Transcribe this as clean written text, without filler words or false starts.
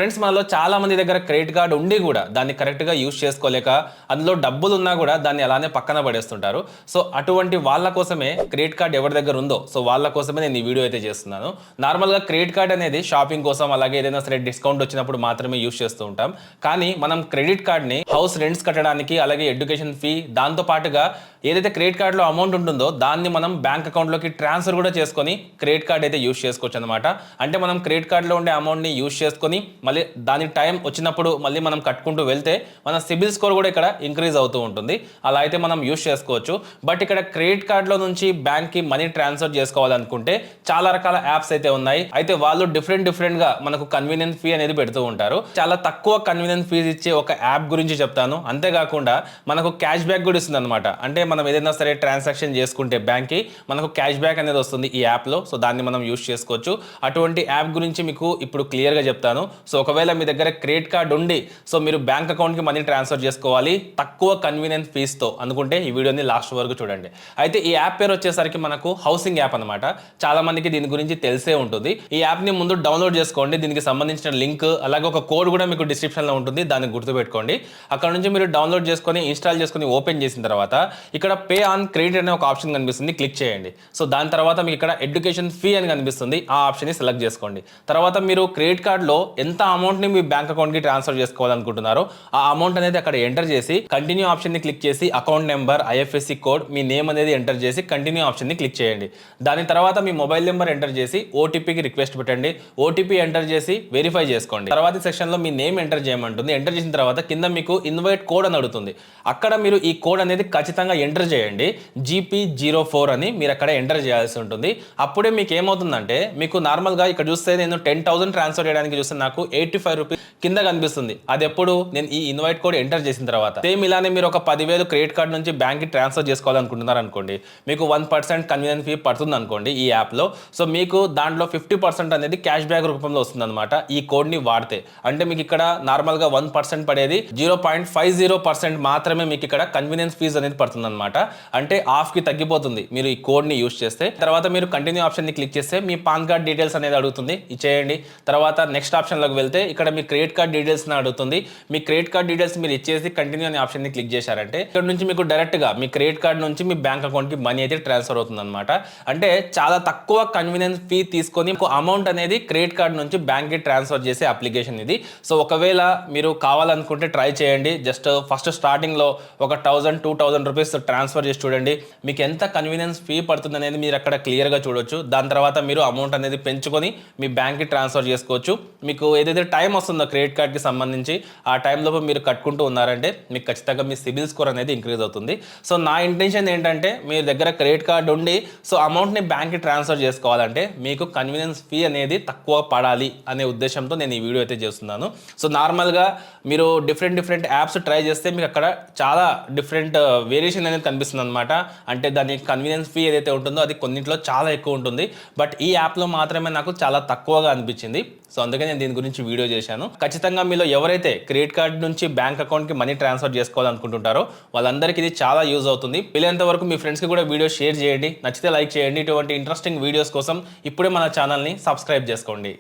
Friends మనలో చాలా మంది దగ్గర క్రెడిట్ కార్డు ఉండి కూడా దాన్ని కరెక్ట్గా యూజ్ చేసుకోలేక అందులో డబ్బులు ఉన్నా కూడా దాన్ని అలానే పక్కన పడేస్తుంటారు. సో అటువంటి వాళ్ళ కోసమే క్రెడిట్ కార్డ్ ఎవరి దగ్గర ఉందో సో వాళ్ళ కోసమే నేను ఈ వీడియో అయితే చేస్తున్నాను. నార్మల్గా క్రెడిట్ కార్డ్ అనేది షాపింగ్ కోసం అలాగే ఏదైనా సరే డిస్కౌంట్ వచ్చినప్పుడు మాత్రమే యూజ్ చేస్తూ ఉంటాం. కానీ మనం క్రెడిట్ కార్డ్ని హౌస్ రెంట్స్ కట్టడానికి అలాగే ఎడ్యుకేషన్ ఫీ దాంతో పాటుగా ఏదైతే క్రెడిట్ కార్డులో అమౌంట్ ఉంటుందో దాన్ని మనం బ్యాంక్ అకౌంట్లోకి ట్రాన్స్ఫర్ కూడా చేసుకొని క్రెడిట్ కార్డ్ అయితే యూజ్ చేసుకోవచ్చు అనమాట. అంటే మనం క్రెడిట్ కార్డులో ఉండే అమౌంట్ని యూజ్ చేసుకొని మళ్ళీ దాని టైం వచ్చినప్పుడు మళ్ళీ మనం కట్టుకుంటూ వెళ్తే మన సిబిల్ స్కోర్ కూడా ఇక్కడ ఇంక్రీజ్ అవుతూ ఉంటుంది. అలా అయితే మనం యూజ్ చేసుకోవచ్చు. బట్ ఇక్కడ క్రెడిట్ కార్డులో నుంచి బ్యాంక్కి మనీ ట్రాన్స్ఫర్ చేసుకోవాలనుకుంటే చాలా రకాల యాప్స్ అయితే ఉన్నాయి. అయితే వాళ్ళు డిఫరెంట్గా మనకు కన్వీనియన్స్ ఫీ అనేది పెడుతూ ఉంటారు. చాలా తక్కువ కన్వీనియన్స్ ఫీజ్ ఇచ్చే ఒక యాప్ గురించి చెప్తాను. అంతేకాకుండా మనకు క్యాష్ బ్యాక్ కూడా ఇస్తుంది అనమాట. అంటే మనం ఏదైనా సరే ట్రాన్సాక్షన్ చేసుకుంటే బ్యాంక్కి మనకు క్యాష్ బ్యాక్ అనేది వస్తుంది ఈ యాప్లో. సో దాన్ని మనం యూజ్ చేసుకోవచ్చు. అటువంటి యాప్ గురించి మీకు ఇప్పుడు క్లియర్గా చెప్తాను. సో ఒకవేళ మీ దగ్గర క్రెడిట్ కార్డ్ ఉండి సో మీరు బ్యాంక్ అకౌంట్కి మనీ ట్రాన్స్ఫర్ చేసుకోవాలి తక్కువ కన్వీనియన్స్ ఫీస్తో అనుకుంటే ఈ వీడియోని లాస్ట్ వరకు చూడండి. అయితే ఈ యాప్ పేరు వచ్చేసరికి మనకు హౌసింగ్ యాప్ అనమాట. చాలా మందికి దీని గురించి తెలిసే ఉంటుంది. ఈ యాప్ని ముందు డౌన్లోడ్ చేసుకోండి. దీనికి సంబంధించిన లింక్ అలాగే ఒక కోడ్ కూడా మీకు డిస్క్రిప్షన్లో ఉంటుంది. దాన్ని గుర్తుపెట్టుకోండి. అక్కడ నుంచి మీరు డౌన్లోడ్ చేసుకొని ఇన్స్టాల్ చేసుకొని ఓపెన్ చేసిన తర్వాత ఇక్కడ పే ఆన్ క్రెడిట్ అనే ఒక ఆప్షన్ కనిపిస్తుంది. క్లిక్ చేయండి. సో దాని తర్వాత మీకు ఇక్కడ ఎడ్యుకేషన్ ఫీ అని కనిపిస్తుంది. ఆ ఆప్షన్ని సెలెక్ట్ చేసుకోండి. తర్వాత మీరు క్రెడిట్ కార్డ్లో ఎంత అమౌంట్ని మీ బ్యాంక్ అకౌంట్కి ట్రాన్స్ఫర్ చేసుకోవాలనుకుంటున్నారో ఆ అమౌంట్ అనేది అక్కడ ఎంటర్ చేసి కంటిన్యూ ఆప్షన్ని క్లిక్ చేసి అకౌంట్ నెంబర్ ఐఎఫ్ఎస్సి కోడ్ మీ నేమ్ అనేది ఎంటర్ చేసి కంటిన్యూ ఆప్షన్ని క్లిక్ చేయండి. దాని తర్వాత మీ మొబైల్ నెంబర్ ఎంటర్ చేసి ఓటీపీకి రిక్వెస్ట్ పెట్టండి. ఓటీపీ ఎంటర్ చేసి వెరిఫై చేసుకోండి. తర్వాత సెక్షన్లో మీ నేమ్ ఎంటర్ చేయమంటుంది. ఎంటర్ చేసిన తర్వాత కింద మీకు ఇన్వైట్ కోడ్ అని అడుగుతుంది. అక్కడ మీరు ఈ కోడ్ అనేది ఖచ్చితంగా ఎంటర్ చేయండి. GP04 అని మీరు అక్కడ ఎంటర్ చేయాల్సి ఉంటుంది. అప్పుడే మీకు ఏమవుతుందంటే మీకు నార్మల్గా ఇక్కడ చూస్తే నేను 10,000 ట్రాన్స్ఫర్ చేయడానికి చూస్తే నాకు 85 రూపీస్ కింద కనిపిస్తుంది. అది ఎప్పుడు నేను ఈ ఇన్వైట్ కోడ్ ఎంటర్ చేసిన తర్వాత. సేమ్ ఇలానే మీరు ఒక 10,000 క్రెడిట్ కార్డ్ నుంచి బ్యాంక్కి ట్రాన్స్ఫర్ చేసుకోవాలనుకుంటున్నారు అనుకోండి. మీకు 1% కన్వీనియన్స్ ఫీ పడుతుంది అనుకోండి ఈ యాప్లో. సో మీకు దాంట్లో 50% అనేది క్యాష్ బ్యాక్ రూపంలో వస్తుంది అనమాట ఈ కోడ్ని వాడితే. అంటే మీకు ఇక్కడ నార్మల్గా 1% పడేది 0.50% మాత్రమే మీకు ఇక్కడ కన్వీనియన్స్ ఫీజ్ అనేది పడుతుంది అనమాట. అంటే హాఫ్కి తగ్గిపోతుంది మీరు ఈ కోడ్ని యూజ్ చేస్తే. తర్వాత మీరు కంటిన్యూ ఆప్షన్ని క్లిక్ చేస్తే మీ పాన్ కార్డ్ డీటెయిల్స్ అనేది అడుగుతుంది. ఇచ్చేయండి. తర్వాత నెక్స్ట్ ఆప్షన్లోకి వెళ్తే ఇక్కడ మీ క్రెడిట్ కార్డ్ డీటెయిల్స్ని అడుగుతుంది. మీ క్రెడిట్ కార్డ్ డీటెయిల్స్ మీరు ఇచ్చేసి కంటిన్యూ అనే ఆప్షన్ని క్లిక్ చేశారంటే ఇక్కడ నుంచి మీకు డైరెక్ట్గా మీ క్రెడిట్ కార్డ్ నుంచి మీ బ్యాంక్ అకౌంట్కి మనీ అయితే ట్రాన్స్ఫర్ అవుతుంది అనమాట. అంటే చాలా తక్కువ కన్వీనియన్స్ ఫీ తీసుకొని అమౌంట్ అనేది క్రెడిట్ కార్డ్ నుంచి బ్యాంక్కి ట్రాన్స్ఫర్ చేసే అప్లికేషన్ ఇది. సో ఒకవేళ మీరు కావాలనుకుంటే ట్రై చేయండి. జస్ట్ ఫస్ట్ స్టార్టింగ్లో ఒక 1,000-2,000 రూపీస్ ట్రాన్స్ఫర్ చేసి చూడండి. మీకు ఎంత కన్వీనియన్స్ ఫీ పడుతుంది అనేది మీరు అక్కడ క్లియర్గా చూడొచ్చు. దాని తర్వాత మీరు అమౌంట్ అనేది పెంచుకొని మీ బ్యాంక్కి ట్రాన్స్ఫర్ చేసుకోవచ్చు. మీకు ఏదైతే టైం వస్తుందో క్రెడిట్ కార్డ్కి సంబంధించి ఆ టైంలో మీరు కట్టుకుంటూ ఉన్నారంటే మీకు ఖచ్చితంగా మీ సిబిల్ స్కోర్ అనేది ఇంక్రీజ్ అవుతుంది. సో నా ఇంటెన్షన్ ఏంటంటే మీ దగ్గర క్రెడిట్ కార్డ్ ఉండి సో అమౌంట్ని బ్యాంక్కి ట్రాన్స్ఫర్ చేసుకోవాలంటే మీకు కన్వీనియన్స్ ఫీ అనేది తక్కువ పడాలి అనే ఉద్దేశంతో నేను ఈ వీడియో అయితే చేస్తున్నాను. సో నార్మల్గా మీరు డిఫరెంట్ యాప్స్ ట్రై చేస్తే మీకు అక్కడ చాలా డిఫరెంట్ వేరియేషన్ అనేది కనిపిస్తుంది అనమాట. అంటే దాని కన్వీనియన్స్ ఫీ ఏదైతే ఉంటుందో అది కొన్నింటిలో చాలా ఎక్కువ ఉంటుంది. బట్ ఈ యాప్లో మాత్రమే నాకు చాలా తక్కువగా అనిపించింది. సో అందుకే నేను దీని గురించి వీడియో చేశాను. ఖచ్చితంగా మీలో ఎవరైతే క్రెడిట్ కార్డ్ నుంచి బ్యాంక్ అకౌంట్కి మనీ ట్రాన్స్ఫర్ చేసుకోవాలనుకుంటుంటారో వాళ్ళందరికీ ఇది చాలా యూజ్ అవుతుంది. వీలైనంత వరకు మీ ఫ్రెండ్స్కి కూడా వీడియో షేర్ చేయండి. నచ్చితే లైక్ చేయండి. ఇటువంటి ఇంట్రెస్టింగ్ వీడియోస్ కోసం ఇప్పుడే మన ఛానల్ని సబ్స్క్రైబ్ చేసుకోండి.